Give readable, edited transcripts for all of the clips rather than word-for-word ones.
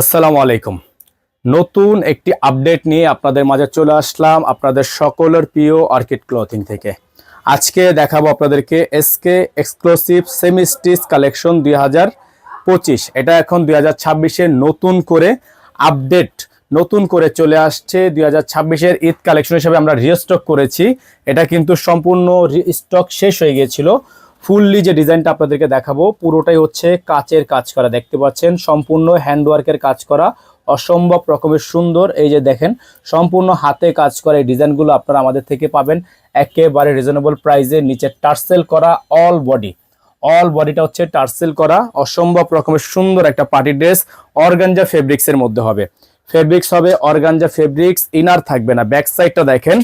আসসালামু আলাইকুম। নতুন একটি আপডেট নিয়ে আপনাদের মাঝে চলে আসলাম আপনাদের সকলের প্রিয় অর্কিড ক্লথিং থেকে। আজকে দেখাবো আপনাদেরকে SK exclusive semi stitch collection 2025। এটা এখন 2026-এর নতুন করে আপডেট নতুন করে চলে আসছে। 2026-এর ঈদ কালেকশন হিসেবে আমরা রিস্টক করেছি। এটা কিন্তু সম্পূর্ণ রিস্টক শেষ হয়ে গিয়েছিল। ফুললি যে ডিজাইনটা আপনাদেরকে দেখাবো পুরোটাই হচ্ছে কাচের কাজ করা, দেখতে পাচ্ছেন সম্পূর্ণ হ্যান্ডওয়ার্কের কাজ করা, অসম্ভব রকমের সুন্দর। এই যে দেখেন সম্পূর্ণ হাতে কাজ করা এই ডিজাইনগুলো আপনারা আমাদের থেকে পাবেন একেবারে রিজনেবল প্রাইসে। নিচে টার্সেল করা অল বডিটা হচ্ছে টার্সেল করা, অসম্ভব রকমের সুন্দর একটা পার্টি ড্রেস। অর্গানজা ফেব্রিক্সের মধ্যে হবে, ফেব্রিক্স হবে অর্গানজা ফেব্রিক্স। ইনার থাকবে না। ব্যাক সাইডটা দেখেন,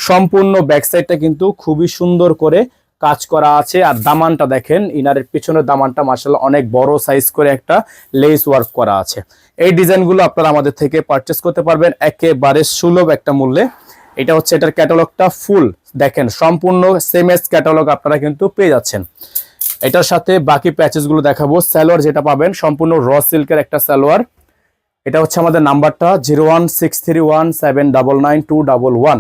সম্পূর্ণ ব্যাক সাইডটা কিন্তু খুবই সুন্দর করে কাজ করা আছে। আর দামানটা দেখেন, ইনারের পিছনের দামানটা মাশাআল্লাহ অনেক বড় সাইজ করে একটা লেস ওয়ার্ক করা আছে। এই ডিজাইনগুলো আপনারা আমাদের থেকে পারচেস করতে পারবেন একেবারে সুলভ একটা মূল্যে। এটা হচ্ছে এটার ক্যাটালগটা ফুল দেখেন, সম্পূর্ণ সেম এস ক্যাটালগ আপনারা কিন্তু পেয়ে যাচ্ছেন। এটার সাথে বাকি প্যাচেসগুলো দেখাবো। সালোয়ার যেটা পাবেন সম্পূর্ণ র সিল্কের একটা সালোয়ার। এটা হচ্ছে আমাদের নাম্বারটা 01631799211।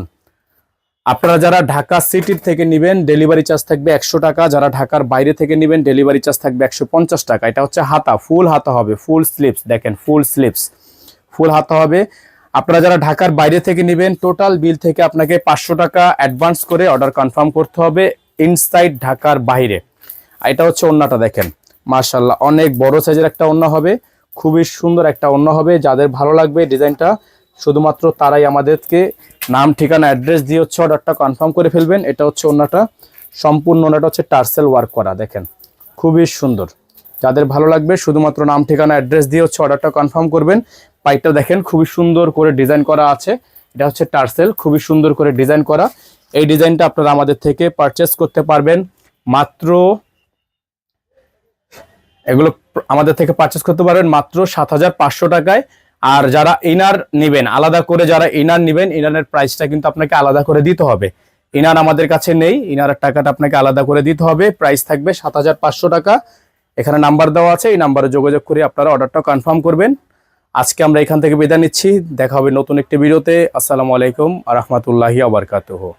আপনারা যারা ঢাকা সিটির থেকে নেবেন ডেলিভারি চার্জ থাকবে 100 টাকা, যারা ঢাকার বাইরে থেকে নেবেন ডেলিভারি চার্জ থাকবে 150 টাকা। এটা হচ্ছে হাতা, ফুল হাতা হবে, ফুল স্লিভস দেখেন, ফুল হাতা হবে। আপনারা যারা ঢাকার বাইরে থেকে নেবেন টোটাল বিল থেকে আপনাকে 500 টাকা অ্যাডভান্স করে অর্ডার কনফার্ম করতে হবে ইনসাইড ঢাকার বাইরে। এটা হচ্ছে ওন্নাটা দেখেন, মাশাআল্লাহ অনেক বড় সাইজের একটা ওন্না হবে, খুবই সুন্দর একটা ওন্না হবে। যাদের ভালো লাগবে ডিজাইনটা শুধুমাত্র তারাই আমাদেরকে নাম ঠিকানা অ্যাড্রেস দিয়ে হচ্ছে অর্ডারটা কনফার্ম করে ফেলবেন। এটা হচ্ছে ওন্নাটা, সম্পূর্ণ ওন্নাটা হচ্ছে টার্সেল ওয়ার্ক করা, দেখেন খুবই সুন্দর। যাদের ভালো লাগবে শুধুমাত্র নাম ঠিকানা অ্যাড্রেস দিয়ে হচ্ছে অর্ডারটা কনফার্ম করবেন। পাইপটা দেখেন খুবই সুন্দর করে ডিজাইন করা আছে। এটা হচ্ছে টার্সেল, খুবই সুন্দর করে ডিজাইন করা। এই ডিজাইনটা আপনারা আমাদের থেকে পারচেস করতে পারবেন মাত্র, এগুলো আমাদের থেকে পারচেস করতে পারবেন মাত্র 7500 টাকায়। আর যারা ইনার নেবেন আলাদা করে, যারা ইনার নেবেন ইনারের প্রাইসটা কিন্তু আপনাকে আলাদা করে দিতে হবে। ইনার আমাদের কাছে নেই, ইনারের টাকাটা আপনাকে আলাদা করে দিতে হবে। প্রাইস থাকবে 7500 টাকা। এখানে নাম্বার দেওয়া আছে, এই নাম্বারে যোগাযোগ করে আপনারা অর্ডারটা কনফার্ম করবেন। আজকে আমরা এখান থেকে বিদায় নিচ্ছি, দেখা হবে নতুন একটি ভিডিওতে। আসসালামু আলাইকুম ওয়া রাহমাতুল্লাহি ওয়া বারাকাতুহু।